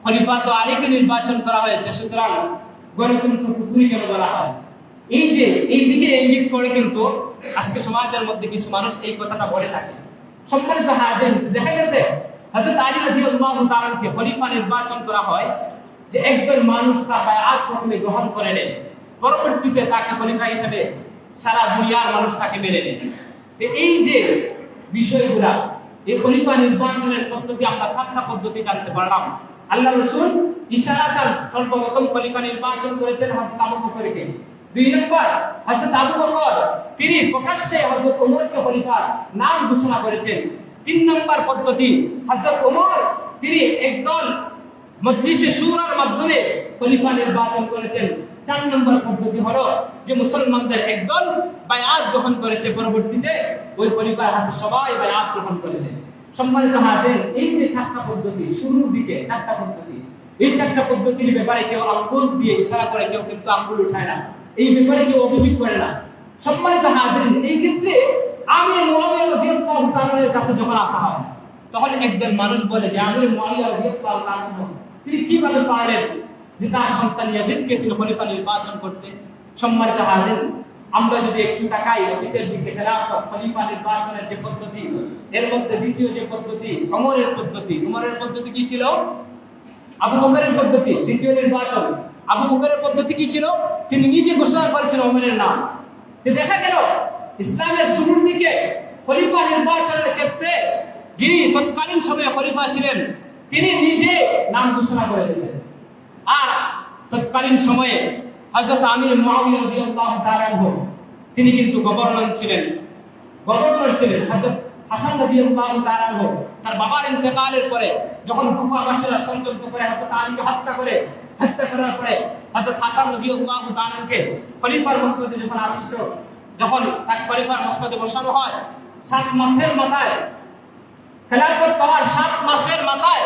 খলিফা তো আলীকে নির্বাচন করা হয়েছে, সুতরাং গণতন্ত্র কুফরি কেন বলা হয়? এই যে এই দিকে ইঙ্গিত করে কিন্তু আজকে সমাজের মধ্যে কিছু মানুষ এই কথাটা বলে থাকে। সম্মানিত হাজির, দেখা গেছে হযরত আলী রাদিয়াল্লাহু তাআলাকে খলিফা নির্বাচন করা হয় যে একজন মানুষ তার বায়াত প্রথমে গ্রহণ করে নেন, পরবর্তীতে তাকে খলিফা হিসেবে সারা দুনিয়ার মানুষ তাকে মেনে নেন। এই যে বিষয়গুলা, এই খলিফা নির্বাচনের পদ্ধতি আমরা 7টা পদ্ধতি জানতে পারলাম। আল্লাহ রাসূল ইশারাতান সর্বপ্রথম খলিফা নির্বাচন করেছেন হযরত আবু বকরকে। 2 নম্বর হযরত আবু বকর তিনি প্রকাশ্যে হযরত ওমরকে খলিফা নাম ঘোষণা করেছেন। 3 নম্বর পদ্ধতি হযরত ওমর তিনি একদল মজলিসে শুরার মাধ্যমে খলিফা নির্বাচন করেছেন। 4 নম্বর পদ্ধতি হলো যে মুসলমানদের একদল বায়াত গ্রহণ করেছে, পরবর্তীতে ওই খলিফার হাতে সবাই বায়াত গ্রহণ করেছে। সম্মানিত হাজির, এই যে 4টা পদ্ধতি, শুরুর দিকে 4টা পদ্ধতি, এই 4টা পদ্ধতির ব্যাপারে কেউ আঙ্গুল দিয়ে ইশারা করে, কেউ কিন্তু আঙ্গুল উঠায় না, এই ব্যাপারে কেউ অভিযোগ করে না। সম্মানিত হাজির, এই ক্ষেত্রে আমির মুআবিয়া রাদিয়াল্লাহু তাআলার কাছে যখন আসা হয়, তখন একজন মানুষ বলে যে আমির মুআবিয়া রাদিয়াল্লাহু তাআলা তিনি কিভাবে পারলেন যে তার সন্তান ইয়াজিদকে তিনি খলিফা নির্বাচন করতে? সম্মানিত হাজির, আমরা যদি একটু তাকাই অতীতের দিকে, খেলাফত খলিফা নির্বাচনের যে পদ্ধতি, এর মধ্যে দ্বিতীয় যে পদ্ধতি ওমরের পদ্ধতি কি ছিল? আবু বকরের পদ্ধতি। দ্বিতীয় নির্বাচন আবু বকরের পদ্ধতি কি ছিল? তিনি নিজে ঘোষণা করেছেন ওমরের নাম। দেখা গেল ইসলামের শুরুর দিকে খলিফা নির্বাচনের ক্ষেত্রে যিনি তৎকালীন সময়ে খলিফা ছিলেন তিনি নিজে নাম ঘোষণা করে দিয়েছেন। আর তৎকালীন সময়ে হযরত আমির মুআবিয়া রাদিয়াল্লাহু তাআলা তিনি কিন্তু গভর্নর ছিলেন। হযরত হাসান রাদিয়াল্লাহু তাআলা তার বাবার ইন্তেকালের পরে যখন কুফাবাসীরা ষড়যন্ত্র করে হযরত আলীকে হত্যা করার পরে হযরত হাসান রাদিয়াল্লাহু তাআলাকে খলিফার মসনদে যখন আবিষ্ট যখন তাকে খলিফার মসনদে বসানো হয়, 7 মাসের মাথায় খেলাফত পাওয়ার 7 মাসের মাথায়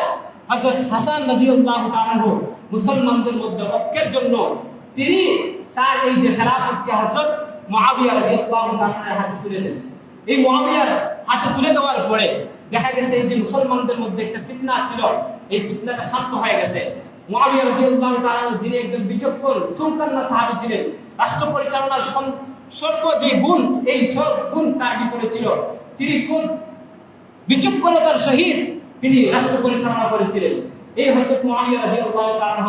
হযরত হাসান রাদিয়াল্লাহু তাআলা মুসলমানদের মধ্যে ঐক্যের জন্য তিনি তার এই যে খেলাফতকে হযরত মুআবিয়া রাদিয়াল্লাহু তাআলার হাতে তুলে দেন। এই মুআবিয়ার হাতে তুলে দেওয়ার পরে দেখা গেছে এই যে মুসলমানদের মধ্যে একটা ফিতনা ছিল, এই ফিতনাটা শান্ত হয়ে গেছে। মুআবিয়া রাদিয়াল্লাহু তাআলা যিনি একজন বিচক্ষণ সুলতান সাহাবী ছিলেন, রাষ্ট্র পরিচালনার সর্ব যে গুণ, এই সব গুণ তার ভিতরে ছিল। তিনি খুব বিচক্ষণতার সহিত তিনি রাষ্ট্র পরিচালনা করেছিলেন। এই হযরত মুআবিয়া রাদিয়াল্লাহু তাআলা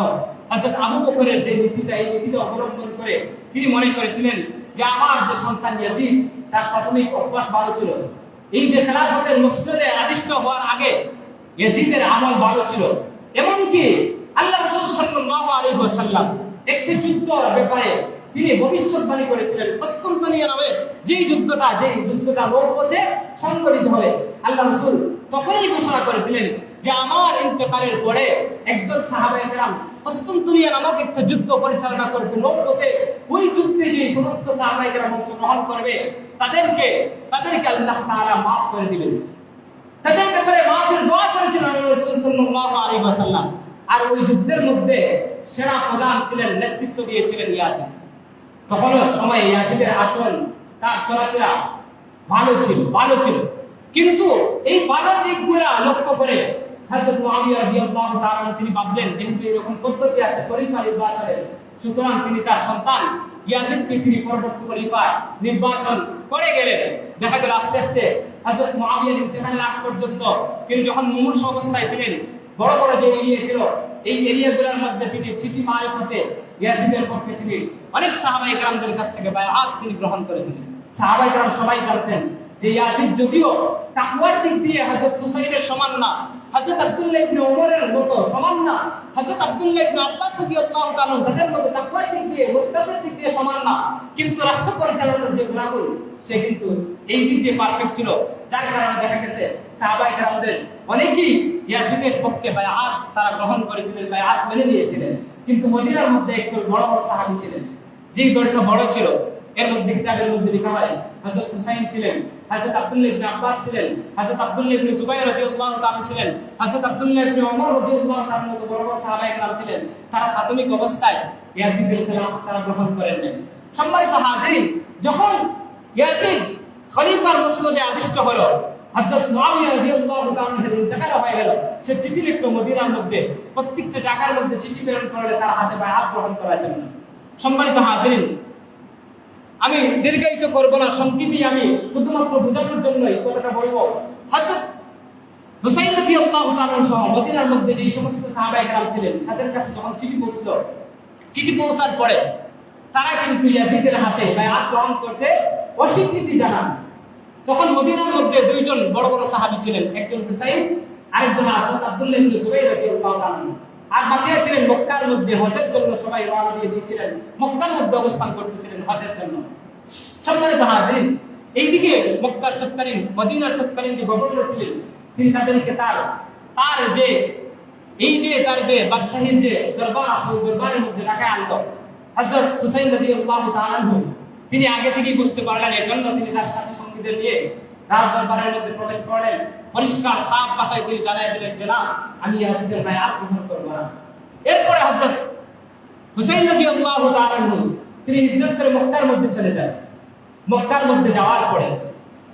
হযরত আবু বকরের যে নীতিটা, এই নীতিটা অবলম্বন করে তিনি মনে করেছিলেন যে আমার যে সন্তান ইয়াজিদ, তার প্রাথমিক অভ্যাস ভালো ছিল। এই যে খেলাফতের মসনদে আদিষ্ট হওয়ার আগে ইয়াজিদের আমল ভালো ছিল। এমনকি আল্লাহ রাসূল সাল্লাল্লাহু আলাইহি ওয়াসাল্লাম একটি যুদ্ধের ব্যাপারে তিনি ভবিষ্যৎবাণী করেছিলেন। কসতান্তনিয়া নামে যেই যুদ্ধটা নৌপথে সংঘটিত হবে, আল্লাহ রাসূল তখনই ঘোষণা করেছিলেন যে আমার ইন্তেকালের পরে একজন সাহাবায়ে কেরাম কসতান্তনিয়া নামক একটা যুদ্ধ পরিচালনা করবে নৌপথে। ওই যুদ্ধে যে সমস্ত সাহাবায়ে কেরাম অংশগ্রহণ করবে তাদেরকে আল্লাহ তাআলা মাফ করে দিবেন। তাদের ব্যাপারে মাফের দোয়া করেছিলেন রাসূল সাল্লাল্লাহু আলাইহি ওয়াসাল্লাম। আর ওই যুদ্ধের মধ্যে সেরা প্রধান ছিলেন, নেতৃত্ব দিয়েছিলেন ইয়াজিদ। তখন সময় ইয়াজিদের আচরণ, তার চলাফেরা ভালো ছিল, কিন্তু এই ভালো দিকগুলো লক্ষ্য করে হযরত মুআবিয়া রাদিয়াল্লাহু তাআলা তিনি ভাবলেন যেহেতু এরকম পদ্ধতি আছে খলিফা নির্বাচনের, সুতরাং তিনি তার সন্তান ইয়াজিদকে তিনি পরবর্তী খলিফা নির্বাচন করে গেলেন। দেখা গেল আস্তে আস্তে হযরত মুআবিয়ার ইন্তেকালের আগ পর্যন্ত তিনি যখন মুমূর্ষু অবস্থায় ছিলেন, বড় বড় যে এরিয়া ছিল এই এরিয়াগুলোর মধ্যে তিনি চিঠি মারফতে ইয়াজিদের পক্ষে তিনি অনেক সাহাবায়ে কেরামদের কাছ থেকে বায়াত তিনি গ্রহণ করেছিলেন। সাহাবায়ে কেরাম সবাই জানতেন যে ইয়াজিদ যদিও তাকওয়ার দিক দিয়ে হযরত হুসাইনের সমান না, হযরত আব্দুল্লাহ ইবনে ওমরের মতো সমান না, হযরত আব্দুল্লাহ ইবনে আব্বাস রাদিয়াল্লাহু তাআলা তাদের মতো তাকওয়ার দিক দিয়ে, মুত্তাকির দিক দিয়ে সমান না, কিন্তু রাষ্ট্র পরিচালনার যে গুণাগুণ সে কিন্তু এই দিক দিয়ে পারফেক্ট ছিল। যার কারণে দেখা গেছে সাহাবায়ে কেরামদের অনেকেই ইয়াজিদের পক্ষে বায়াত তারা গ্রহণ করেছিলেন, বায়াত মেনে নিয়েছিলেন। কিন্তু মদিনার মধ্যে একটু বড় বড় সাহাবী ছিলেন, যে দলটা বড় ছিল এর মধ্যে কিতাবের মধ্যে লেখা হয় হযরত হুসাইন ছিলেন, হযরত আব্দুল্লাহ ইবনে আব্বাস ছিলেন, হযরত আব্দুল্লাহ ইবনে জুবাইর রাদিয়াল্লাহু তাআলা ছিলেন, হযরত আব্দুল্লাহ ইবনে ওমর রাদিয়াল্লাহু তাআলার মতো বড় বড় সাহাবায়ে কেরাম ছিলেন। তারা প্রাথমিক অবস্থায় ইয়াজিদের খেলাফত তারা গ্রহণ করেন নাই। সম্মানিত হাজিরিন, যখন ইয়াজিদ খলিফার মসনদে আদিষ্ট হলো, হযরত মুআবিয়া রাদিয়াল্লাহু তাআলার ইন্তেকাল হয়ে গেল, সে চিঠি লিখলো মদিনার মধ্যে, প্রত্যেকটা জায়গার মধ্যে চিঠি প্রেরণ করলে তার হাতে বায়াত গ্রহণ করার জন্য। সম্মানিত হাজিরিন, আমি দীর্ঘায়িত করব না, সংক্ষেপে আমি শুধুমাত্র বোঝানোর জন্য এই কথাটা বলবো। হযরত হুসাইন রাদিয়াল্লাহু তাআলা সহ মদিনার মধ্যে যে সমস্ত সাহাবায়ে কেরাম ছিলেন তাদের কাছে যখন চিঠি পৌঁছলো, চিঠি পৌঁছার পরে তারা কিন্তু ইয়াজিদের হাতে বায়াত গ্রহণ করতে অস্বীকৃতি জানান। তখন মদিনার মধ্যে দুইজন বড় বড় সাহাবী ছিলেন, একজন হুসাইন, আরেকজন হযরত আব্দুল্লাহ ইবনে জুবাইর রাদিয়াল্লাহু তাআলা। আর বাকিরা ছিলেন মক্কার মধ্যে হজের জন্য, সবাই রওনা দিয়ে দিয়েছিলেন, মক্কার মধ্যে অবস্থান করতেছিলেন হজের জন্য। সম্মানিত হাজির, এইদিকে মক্কার তৎকালীন, মদিনার তৎকালীন যে গভর্নর ছিলেন তিনি তাদেরকে তার যে বাদশাহীর যে দরবার আছে দরবারের মধ্যে রাখায় আনলো। হযরত হুসাইন রাদিয়াল্লাহু তাআলা তিনি আগে থেকেই বুঝতে পারলেন, এজন্য তিনি তার সাথে সঙ্গীদের নিয়ে রাজ দরবারের মধ্যে প্রবেশ করলেন। পরিষ্কার সাফ ভাষায় তিনি জানাই দিলেন যে না, আমি ইয়াজিদের বায়াত গ্রহণ করব না। এরপরে হযরত হুসাইন রাদিয়াল্লাহু তাআলা তিনি হিজরত করে মক্কার মধ্যে চলে যান। মক্কার মধ্যে যাওয়ার পরে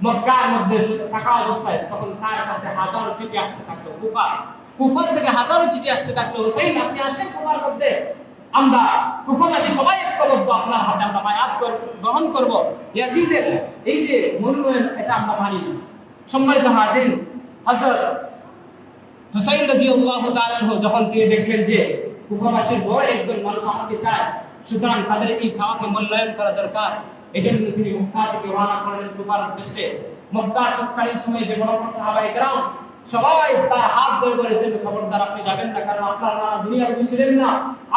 মক্কার মধ্যে থাকা অবস্থায় তখন তার কাছে হাজারো চিঠি আসতে থাকলো, কুফা থেকে হাজারো চিঠি আসতে থাকলো, হুসাইন আপনি আসেন কুফার মধ্যে, আমরা কুফাবাসী সবাই ঐক্যবদ্ধ, আপনার হাতে আমরা বায়াত গ্রহণ করব, ইয়াজিদের এই যে মনোনয়ন এটা আমরা মানি না। সম্মানিত হাজির, হযরত হুসাইন রাদিয়াল্লাহু তাআলা যখন তিনি দেখলেন যে কুফাবাসীর বড় একজন মানুষ আমাকে চায়, সুতরাং তাদের এই চাওয়াকে মূল্যায়ন করা দরকার, এজন্য তিনি মক্কা থেকে রওনা করলেন কুফার উদ্দেশ্যে। মক্কার তৎকালীন সময়ে যে বড় বড় সাহাবায়ে কেরাম সবাই তার হাত ধরে বলেছেন, খবরদার আপনি যাবেন না, কারণ আপনার নানা দুনিয়ার নবী ছিলেন না,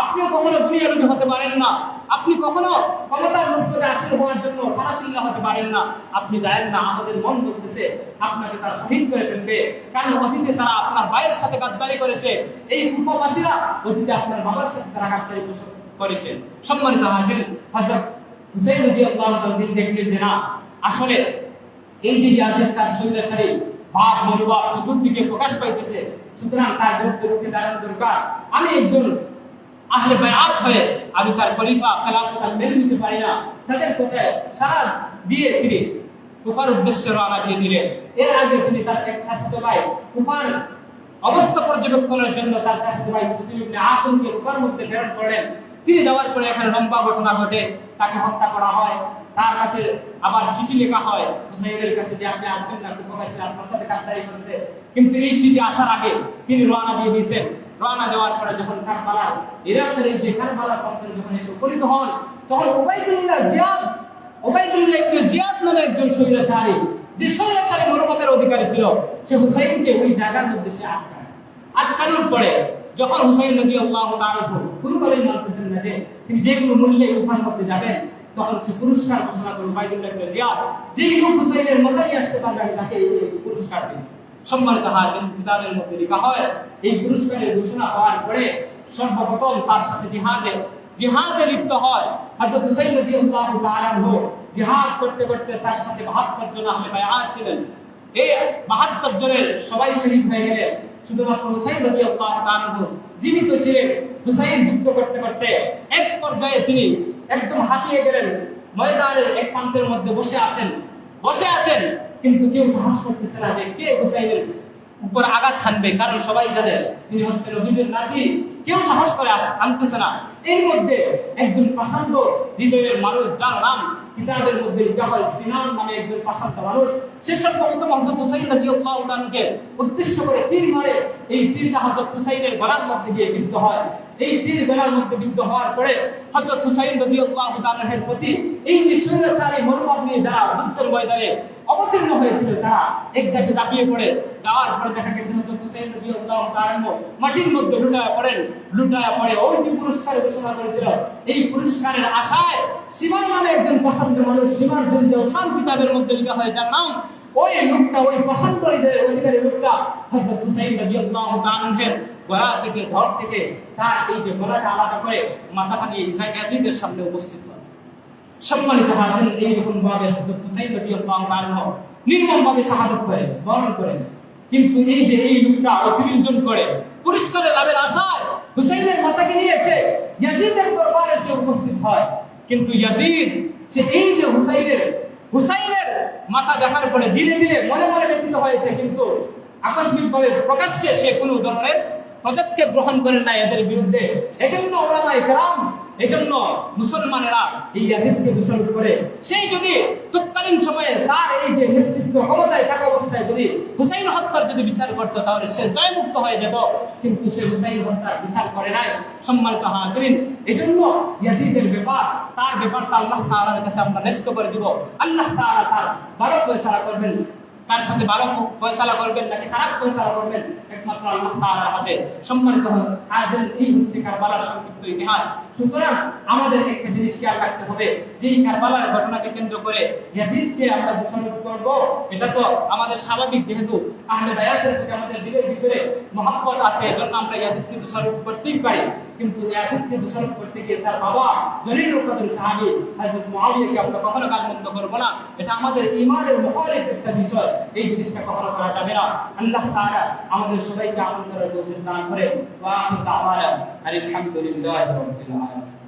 আপনিও কখনো দুনিয়ার নবী হতে পারেন না, আপনি কখনো ক্ষমতার মস্তকে আসীন হওয়ার জন্য ফারাফিল্লাহ হতে পারেন না, আপনি যাবেন না, আমাদের মন বলতেছে আপনাকে তারা শহীদ করে ফেলবে, কারণ অতীতে তারা আপনার ভাইয়ের সাথে গাদ্দারি করেছে, এই কুফাবাসীরা অতীতে আপনার বাবার সাথে তারা গাদ্দারি করেছে। সম্মানিত হাজির, হযরত হুসাইন রাদিয়াল্লাহু তাআলা তিনি দেখলেন যে না, আসলে এই যে ইয়াজিদ তার স্বৈরাচারী ভাব মনোভাব চতুর্দিকে প্রকাশ পাইতেছে, সুতরাং তার বিরুদ্ধে রুখে দাঁড়ানো দরকার। আমি একজন আহলে বায়াত হয়ে আমি তার খলিফা খেলাফত মেনে নিতে পারি না। তাদের কথায় সারা দিয়ে তিনি কুফার উদ্দেশ্যে রওনা দিয়ে দিলেন। এর আগে তিনি তার এক চাচাতো ভাই কুফার অবস্থা পর্যবেক্ষণের জন্য তার চাচাতো ভাই মুসলিম ইবনে আকিলকে কুফার মধ্যে প্রেরণ করলেন। তিনি যাওয়ার পরে এখানে লম্বা ঘটনা ঘটে, তাকে হত্যা করা হয়। তার কাছে আবার চিঠি লেখা হয় হুসাইনের কাছে যে আপনি আসবেন না, কুফাবাসী আপনার সাথে কাফতারি করেছে। কিন্তু এই চিঠি আসার আগে তিনি রওনা দিয়ে দিয়েছেন। রওনা দেওয়ার পরে যখন কারবালার ইরাকের এই যে কারবালার প্রান্তরে যখন এসে উপনীত হন, তখন ওবাইদুল্লাহ ইবনে জিয়াদ নামে একজন স্বৈরাচারী, যে স্বৈরাচারী মনোভাবের অধিকারী ছিল, সে হুসাইনকে ওই জায়গার মধ্যে সে আটকানোর পরে যখন হুসাইন রাদিয়াল্লাহু তাআলা কোনোভাবেই মানতেছেন না যে তিনি যে কোনো মূল্যে কুফার মধ্যে যাবেন, তখন সে পুরস্কার ঘোষণা করে ওবাইদুল্লাহ ইবনে জিয়াদ, যেই লোক হুসাইনের মতাই আসতে পারবে আমি তাকে এই পুরস্কার দেব। সম্মানিত হাজির, কিতাবের মধ্যে লেখা হয় এই পুরস্কারের ঘোষণা হওয়ার পরে সর্বপ্রথম তার সাথে জিহাদে লিপ্ত হয় হযরত হুসাইন রাদিয়াল্লাহু তাআলা আনহু। জিহাদ করতে করতে তার সাথে ৭২ জন আহলে বায়াত ছিলেন। এই ৭২ জনের সবাই শহীদ হয়ে গেলেন, শুধুমাত্র হুসাইন রাদিয়াল্লাহু তাআলা আনহু জীবিত ছিলেন। হুসাইন যুদ্ধ করতে করতে এক পর্যায়ে তিনি একদম হাঁপিয়ে গেলেন, ময়দানের এক প্রান্তের মধ্যে বসে আছেন, কিন্তু কেউ সাহস করতেছে না যে কে হুসাইনের উপর আঘাত হানবে, কারণ সবাই জানে তিনি হচ্ছেন নবীর নাতি। কেউ সাহস করে আনতেছে না। এর মধ্যে একজন পাষাণ্ড হৃদয়ের মানুষ, যার নাম কিতাবের মধ্যে লেখা হয় সিনান নামে একজন পাষাণ্ড মানুষ, সে সর্বপ্রথম হযরত হুসাইন রাদিয়াল্লাহু তাআলাকে উদ্দেশ্য করে তীর মারে। এই তীরটা হযরত হুসাইনের গলার মধ্যে গিয়ে বিদ্ধ হয়। এই তীর গলার মধ্যে বিদ্ধ হওয়ার পরে হযরত হুসাইন রাদিয়াল্লাহু তাআলার প্রতি এই যে স্বৈরাচারী মনোভাব নিয়ে যারা যুদ্ধের ময়দানে অবতীর্ণ হয়েছিল, তারা এক জায়গায় ঝাঁপিয়ে পড়ে যাওয়ার পরে দেখা গেছে হযরত হুসাইন রাদিয়াল্লাহু তাআলা মাটির মধ্যে লুটায়া পড়ে ওই যে পুরস্কার ঘোষণা করেছিল, এই পুরস্কারের আশায় সীমার নামে একজন পছন্দ মানুষ, সীমার জন্য শান কিতাবের মধ্যে লেখা হয় যার নাম, ওই লোকটা, ওই পছন্দ অধিকারী লোকটা হযরত হুসাইন রাদিয়াল্লাহু তাআলার গলা থেকে, ধর থেকে তার এই যে গলাটা আলাদা করে মাথাটা নিয়ে ইয়াজিদের সামনে উপস্থিত হয়। সম্মানিত হাজির, এইরকম ভাবে হযরত হুসাইন রাদিয়াল্লাহু তাআলা নির্মম ভাবে শাহাদাত করেন, বরণ করেন। কিন্তু এই যে এই লোকটা অতিরঞ্জন করে পুরস্কারের লাভের আশায় হুসাইনের মাথাকে নিয়ে এসে ইয়াজিদের দরবারে এসে উপস্থিত হয়। কিন্তু ইয়াজিদ সে এই যে হুসাইনের মাথা দেখার পরে ধীরে ধীরে মনে মনে ব্যতীত হয়েছে, কিন্তু আকস্মিকভাবে প্রকাশ্যে সে কোনো ধরনের পদক্ষেপ গ্রহণ করেন না এদের বিরুদ্ধে। এজন্য ওলামায়ে কেরাম, এজন্য মুসলমানেরা এই ইয়াজিদকে দোষারোপ করে। সেই যদি তৎকালীন সময়ে তার এই যে নেতৃত্ব ক্ষমতায় থাকা অবস্থায় যদি হুসাইন হত্যার যদি বিচার করত, তাহলে সে দায়মুক্ত হয়ে যেত, কিন্তু সে হুসাইন হত্যার বিচার করে নাই। সম্মানিত হাজিরিন, এজন্য ইয়াজিদের তার ব্যাপারটা আল্লাহ তাআলার কাছে আমরা ন্যস্ত করে দিব। আল্লাহ তাআলা তার ভালো ফয়সালা করবেন, তার সাথে ভালো ফয়সালা করবেন নাকি খারাপ ফয়সালা করবেন, একমাত্র আল্লাহ তাআলার হাতে। সম্মানিত হাজিরিন, এই হচ্ছে কারবালার সংক্ষিপ্ত ইতিহাস। সুতরাং আমাদের একটা জিনিস খেয়াল রাখতে হবে যে এই কারবালার ঘটনাকে কেন্দ্র করে ইয়াজিদকে আমরা দোষারোপ করব, এটা তো আমাদের স্বাভাবিক। যেহেতু আহলে বায়াতের প্রতি আমাদের দিলের ভিতরে মহব্বত আছে, এজন্য আমরা ইয়াজিদকে দোষারোপ করতেই পারি। কিন্তু ইয়াজিদকে দোষারোপ করতে গিয়ে তার বাবা জলিল কদর সাহাবী হযরত মুআবিয়াকে আমরা কখনো গালমন্দ করব না। এটা আমাদের ঈমানের মুখালিফ একটা বিষয়, এই জিনিসটা কখনো করা যাবে না। আল্লাহ তাআলা আমাদের সবাইকে আমল করার তৌফিক দান করেন। ওয়া আখিরু দাওয়ানা আলহামদুলিল্লাহি রাব্বিল আলামিন।